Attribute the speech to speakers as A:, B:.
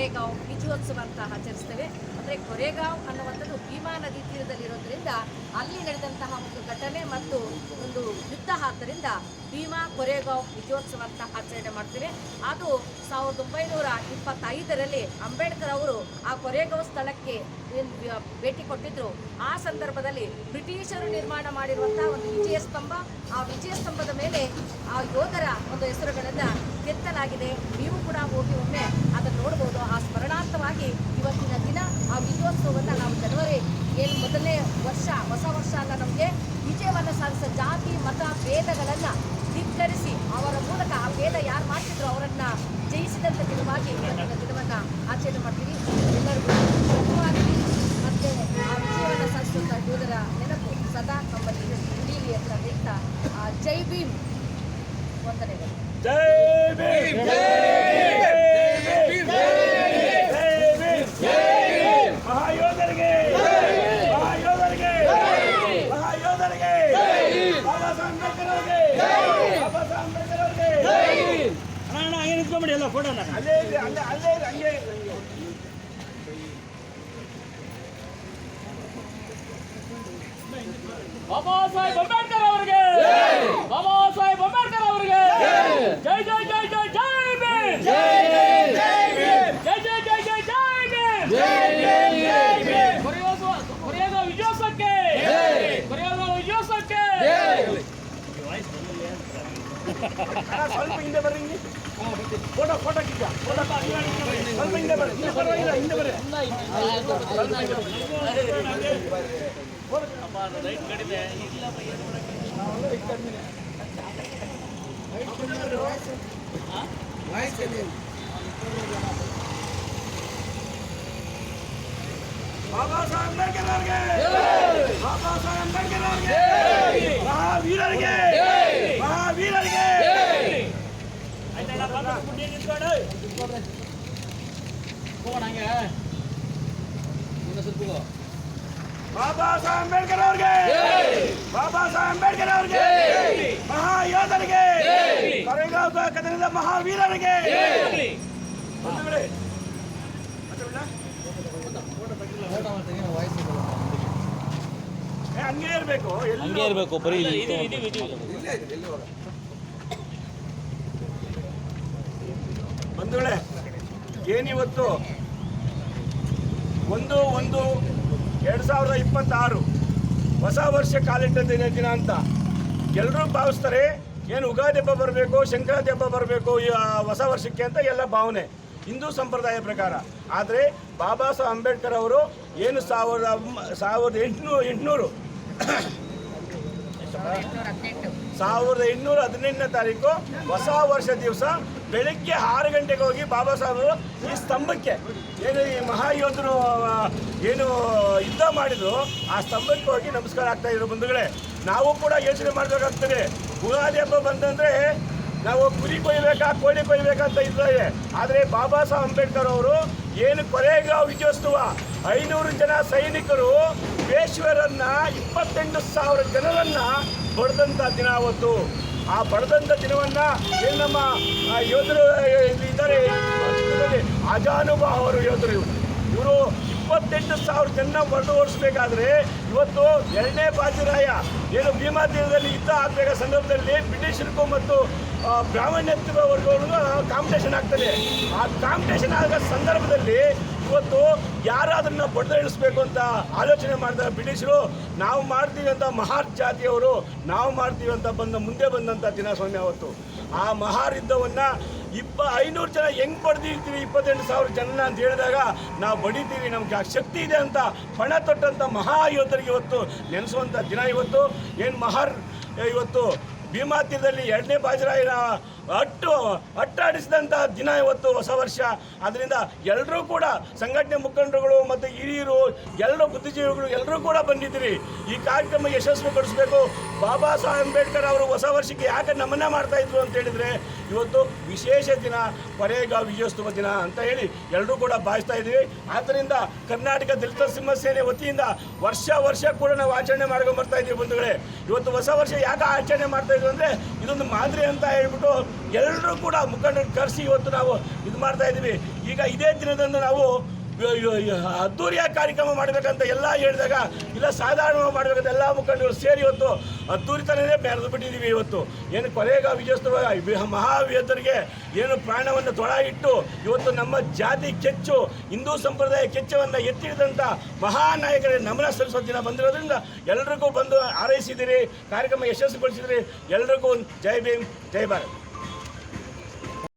A: ಕೊರೆಗಾಂವ್ ವಿಜಯೋತ್ಸವ ಅಂತ ಆಚರಿಸ್ತೇವೆ. ಅಂದರೆ ಕೊರೆಗಾಂವ್ ಅನ್ನುವಂಥದ್ದು ಭೀಮಾ ನದಿ ತೀರದಲ್ಲಿರೋದ್ರಿಂದ ಅಲ್ಲಿ ನಡೆದಂತಹ ಒಂದು ಘಟನೆ ಮತ್ತು ಒಂದು ಯುದ್ಧ ಆದ್ದರಿಂದ ಭೀಮಾ ಕೊರೆಗಾಂವ್ ವಿಜಯೋತ್ಸವ ಅಂತ ಆಚರಣೆ ಮಾಡ್ತೇವೆ. ಅದು 1925ರಲ್ಲಿ ಅಂಬೇಡ್ಕರ್ ಅವರು ಆ ಕೊರೆಗಾಂವ್ ಸ್ಥಳಕ್ಕೆ ಭೇಟಿ ಕೊಟ್ಟಿದ್ರು. ಆ ಸಂದರ್ಭದಲ್ಲಿ ಬ್ರಿಟಿಷರು ನಿರ್ಮಾಣ ಮಾಡಿರುವಂತಹ ಒಂದು ವಿಜಯ ಸ್ತಂಭ, ಆ ವಿಜಯ ಸ್ತಂಭದ ಮೇಲೆ ಆ ಯೋಧರ ಒಂದು ಹೆಸರುಗಳನ್ನು ಕೆತ್ತಲಾಗಿದೆ. ನೀವು ಕೂಡ ಹೋಗಿ ಒಮ್ಮೆ ಅದನ್ನು ನೋಡ್ಬೋದು. ಆ ಸ್ಮರಣಾರ್ಥವಾಗಿ ಇವತ್ತಿನ ದಿನ ಆ ವಿಜಯೋತ್ಸವವನ್ನು ನಾವು ಜನವರಿ ಮೊದಲನೇ ವರ್ಷ, ಹೊಸ ವರ್ಷ ಅಲ್ಲ, ನಮಗೆ ವಿಜಯವನ್ನು ಸಾಧಿಸಿದ ಜಾತಿ ಮತ ಭೇದಗಳನ್ನು ಧಿಕ್ಕರಿಸಿ ಅವರ ಮೂಲಕ ಆ ಭೇದ ಯಾರು ಮಾಡ್ತಿದ್ರು ಅವರನ್ನು ಜಯಿಸಿದಂಥ ದಿನವಾಗಿ ಇವತ್ತಿನ ದಿನವನ್ನು ಆಚರಣೆ ಮಾಡ್ತೀವಿ. ಎಲ್ಲರಿಗೂ ಮತ್ತು ಆ ವಿಜಯವನ್ನು ಸಾಧಿಸುವಂಥ ಯೋಧರ ನೆನಪು ಸದಾ ನಮ್ಮಲ್ಲಿ ಇಡೀ ಅಂತ ಹೇಳ್ತಾ ಜೈ ಭೀಮ್ ವಂದನೆಗಳು.
B: ಜೈ ಭೀಮ್, ಜೈ ಭೀಮ್, ಜೈ ಭೀಮ್, ಜೈ ಭೀಮ್. ಮಹಾಯೋಧರಿಗೆ, ಮಹಾಯೋಧರಿಗೆ, ಮಹಾಯೋಧರಿಗೆ, ಬಾಬಾ ಸಾಹೇಬ್ ಅಂಬೇಡ್ಕರ್ ಅವರಿಗೆ, ಬಾಬಾ ಸಾಹೇಬ್ ಅಂಬೇಡ್ಕರ್ ಅವರಿಗೆ. ಅಣ್ಣ ಹಂಗೆ ನಿಂತ್ಕೊಂಡ್ಬಿಡಿ ಎಲ್ಲ ಫೋಟೋನ. ಅಲ್ಲೇ ಇದೆ, ಅಲ್ಲೇ ಅಲ್ಲೇ ಇದೆ, ಹಂಗೆ
C: ಬಾಬಾ ಸಾಹೇಬ್ ಅಂಬೇಡ್ಕರ್ ಅವರಿಗೆ, ಬಾಬಾ ಸಾಹೇಬ್ ಅಂಬೇಡ್ಕರ್ ಅವರಿಗೆ ಜೈ ಜೈ ಜೈ ಜೈ ಜೈ ಭೀಮ್, ಜೈ ಜೈ ಭೀಮ್, ಜೈ ಜೈ ಜೈ ಜೈ ಜೈ ಭೀಮ್, ಜೈ ಜೈ ಭೀಮ್. ಕೊರೆಗಾಂವ್ ವಿಜಯೋತ್ಸವಕ್ಕೆ, ಕೊರೆಗಾಂವ್ ವಿಜಯೋತ್ಸವಕ್ಕೆ.
B: ಸ್ವಲ್ಪ ಹಿಂದೆ ಬರ್ರಿ, ಫೋಟೋ ಫೋಟೋ ಕಿಕ್ಕ ಫೋಟೋ ಸ್ವಲ್ಪ ಹಿಂದೆ ಬರ್ರಿ, ಹಿಂದೆ ಬರೋಲ್ಲ, ಹಿಂದೆ ಬರ್ರಿ. ಬಾಬಾ ಸಾಹೇಬ್ ಅಂಬೇಡ್ಕರ್ ಅವರಿಗೆ, ಬಾಬಾ ಸಾಹೇಬ್ ಅಂಬೇಡ್ಕರ್ ಅವರಿಗೆ, ಮಹಾವೀರರಿಗೆ, ಮಹಾವೀರರಿಗೆ. ಬಾಬಾ ಸಾಹೇಬ್ ಅಂಬೇಡ್ಕರ್ ಅವರಿಗೆ, ಬಾಬಾ ಸಾಹೇಬ್ ಅಂಬೇಡ್ಕರ್ ಅವರಿಗೆ, ಮಹಾಯೋಧರಿಗೆ, ಕೊರೆಗಾಂವ್ ಕದನದ ಮಹಾವೀರರಿಗೆ. ಹಂಗೆ ಇರಬೇಕು,
C: ಹಂಗೆ ಇರಬೇಕು. ಬರೀ
B: ಬಂಧುಗಳೇ, ಏನಿವತ್ತು 1/1/2026 ಹೊಸ ವರ್ಷ ಕಾಲಿಟ್ಟ ದಿನ ಅಂತ ಎಲ್ಲರೂ ಭಾವಿಸ್ತಾರೆ. ಏನು ಯುಗಾದಿ ಹಬ್ಬ ಬರಬೇಕು, ಸಂಕ್ರಾಂತಿ ಹಬ್ಬ ಬರಬೇಕು ಈ ಹೊಸ ವರ್ಷಕ್ಕೆ ಅಂತ ಎಲ್ಲ ಭಾವನೆ ಹಿಂದೂ ಸಂಪ್ರದಾಯ ಪ್ರಕಾರ. ಆದರೆ ಬಾಬಾ ಸಾಹೇಬ್ ಅಂಬೇಡ್ಕರ್ ಅವರು ಏನು 1818ನೇ ತಾರೀಕು ಹೊಸ ವರ್ಷ ದಿವಸ ಬೆಳಗ್ಗೆ 6 ಗಂಟೆಗೆ ಹೋಗಿ ಬಾಬಾ ಸಾಹೇಬರು ಈ ಸ್ತಂಭಕ್ಕೆ, ಏನು ಈ ಮಹಾಯೋಧರು ಏನು ಯುದ್ಧ ಮಾಡಿದ್ರು ಆ ಸ್ತಂಭಕ್ಕೆ ಹೋಗಿ ನಮಸ್ಕಾರ ಆಗ್ತಾ ಇದ್ರು. ಬಂಧುಗಳೇ, ನಾವು ಕೂಡ ಯೋಚನೆ ಮಾಡಬೇಕಾಗ್ತದೆ. ಯುಗಾದಿ ಹಬ್ಬ ಬಂದಂದರೆ ನಾವು ಕುರಿ ಕೊಯ್ಬೇಕಾ, ಕೋಳಿ ಕೊಯ್ಬೇಕಂತ ಇದ್ದಾರೆ. ಆದರೆ ಬಾಬಾ ಸಾಹೇಬ್ ಅಂಬೇಡ್ಕರ್ ಅವರು ಏನು ಕೊರೆಗಾಂವ್ ವಿಜಯೋತ್ಸವ 500 ಜನ ಸೈನಿಕರು ಪೇಶ್ವರನ್ನ 28,000 ಜನರನ್ನ ಬಡ್ದಂಥ ದಿನ ಅವತ್ತು. ಆ ಬಡ್ದಂಥ ದಿನವನ್ನ ಏನು ನಮ್ಮ ಯೋಧರು ಇದ್ದಾರೆ, ಅಜಾನುಭಾವರು ಯೋಧರು ಇವರು 28,000 ಜನ ಬರೆದು ಓಡಿಸ್ಬೇಕಾದ್ರೆ ಇವತ್ತು 2ನೇ ಬಾಜಿರಾಯ ಏನು ಭೀಮಾ ತೀರದಲ್ಲಿ ಯುದ್ಧ ಆಗಬೇಕ ಸಂದರ್ಭದಲ್ಲಿ ಬ್ರಿಟಿಷರಿಗೂ ಮತ್ತು ಬ್ರಾಹ್ಮಣ್ಯತ್ವ ವರ್ಗಗಳಿಗೂ ಕಾಂಪಿಟೇಷನ್ ಆಗ್ತದೆ. ಆ ಕಾಂಪಿಟೇಷನ್ ಆದ ಸಂದರ್ಭದಲ್ಲಿ ಇವತ್ತು ಯಾರಾದ್ರನ್ನ ಬಡ್ದು ಇಳಿಸ್ಬೇಕು ಅಂತ ಆಲೋಚನೆ ಮಾಡಿದ ಬ್ರಿಟಿಷರು, ನಾವು ಮಾಡ್ತೀವಿ ಅಂತ ಮಹಾರ್ ಜಾತಿಯವರು ನಾವು ಮಾಡ್ತೀವಿ ಅಂತ ಮುಂದೆ ಬಂದಂಥ ದಿನ ಸ್ವಾಮಿ ಅವತ್ತು. ಆ ಮಹಾರ್ ಯುದ್ಧವನ್ನು 500 ಜನ ಹೆಂಗೆ ಬಡ್ದಿರ್ತೀವಿ 28,000 ಜನ ಅಂತ ಹೇಳಿದಾಗ ನಾವು ಬಡಿತೀವಿ, ನಮ್ಗೆ ಆ ಶಕ್ತಿ ಇದೆ ಅಂತ ಪಣ ತೊಟ್ಟಂಥ ಮಹಾಯೋಧರಿಗೆ ಇವತ್ತು ನೆನೆಸುವಂಥ ದಿನ ಇವತ್ತು. ಏನು ಮಹಾರ್ ಇವತ್ತು ಭೀಮಾ ತೀರದಲ್ಲಿ 2ನೇ ಬಾಜಿರಾಯನ ಅಟ್ಟಾಡಿಸಿದಂಥ ದಿನ ಇವತ್ತು ಹೊಸ ವರ್ಷ. ಅದರಿಂದ ಎಲ್ಲರೂ ಕೂಡ ಸಂಘಟನೆ ಮುಖಂಡರುಗಳು ಮತ್ತು ಹಿರಿಯರು ಎಲ್ಲರೂ ಬುದ್ಧಿಜೀವಿಗಳು ಎಲ್ಲರೂ ಕೂಡ ಬಂದಿದ್ದೀರಿ. ಈ ಕಾರ್ಯಕ್ರಮ ಯಶಸ್ವಿಗೊಳಿಸಬೇಕು. ಬಾಬಾ ಸಾಹೇಬ್ ಅಂಬೇಡ್ಕರ್ ಅವರು ಹೊಸ ವರ್ಷಕ್ಕೆ ಯಾಕೆ ನಮನ ಮಾಡ್ತಾ ಇದ್ರು ಅಂತ ಹೇಳಿದರೆ ಇವತ್ತು ವಿಶೇಷ ದಿನ, ಕೊರೆಗಾಂವ್ ವಿಜಯೋತ್ಸವ ದಿನ ಅಂತ ಹೇಳಿ ಎಲ್ಲರೂ ಕೂಡ ಭಾವಿಸ್ತಾ ಇದ್ದೀವಿ. ಆದ್ದರಿಂದ ಕರ್ನಾಟಕ ದಲಿತ ಸಿಂಹ ಸೇನೆ ವತಿಯಿಂದ ವರ್ಷ ಕೂಡ ನಾವು ಆಚರಣೆ ಮಾಡ್ಕೊಂಡು ಬರ್ತಾ ಇದ್ದೀವಿ ಬಂಧುಗಳೇ. ಇವತ್ತು ಹೊಸ ವರ್ಷ ಯಾಕೆ ಆಚರಣೆ ಮಾಡ್ತಾ ಇದ್ವಿ ಅಂದರೆ ಇದೊಂದು ಮಾದರಿ ಅಂತ ಹೇಳ್ಬಿಟ್ಟು ಎಲ್ಲರೂ ಕೂಡ ಮುಖಂಡರು ಕರೆಸಿ ಇವತ್ತು ನಾವು ಇದು ಮಾಡ್ತಾ ಇದ್ದೀವಿ. ಈಗ ಇದೇ ದಿನದಂದು ನಾವು ಅದ್ದೂರಿಯ ಕಾರ್ಯಕ್ರಮ ಮಾಡಬೇಕಂತ ಎಲ್ಲ ಹೇಳಿದಾಗ ಇಲ್ಲ ಸಾಧಾರಣವಾಗಿ ಮಾಡಬೇಕಂತ ಎಲ್ಲ ಮುಖಂಡರು ಸೇರಿ ಇವತ್ತು ಅದ್ದೂರಿತನೇ ಮೆರೆದು ಬಿಟ್ಟಿದ್ದೀವಿ. ಇವತ್ತು ಏನು ಕೊನೆಗ ವಿಜಯೋತ್ಸವ ಮಹಾವೀರರಿಗೆ ಏನು ಪ್ರಾಣವನ್ನು ತೊಡ ಇಟ್ಟು ಇವತ್ತು ನಮ್ಮ ಜಾತಿ ಕೆಚ್ಚು ಹಿಂದೂ ಸಂಪ್ರದಾಯ ಕೆಚ್ಚವನ್ನು ಎತ್ತಿಡಿದಂಥ ಮಹಾನಾಯಕರಿಗೆ ನಮನ ಸಲ್ಲಿಸೋ ದಿನ ಬಂದಿರೋದ್ರಿಂದ ಎಲ್ರಿಗೂ ಬಂದು ಹಾರೈಸಿದಿರಿ, ಕಾರ್ಯಕ್ರಮ ಯಶಸ್ವಿಗೊಳಿಸಿದಿರಿ. ಎಲ್ರಿಗೂ ಜೈ ಭೀಮ್, ಜೈ ಭಾರತ್.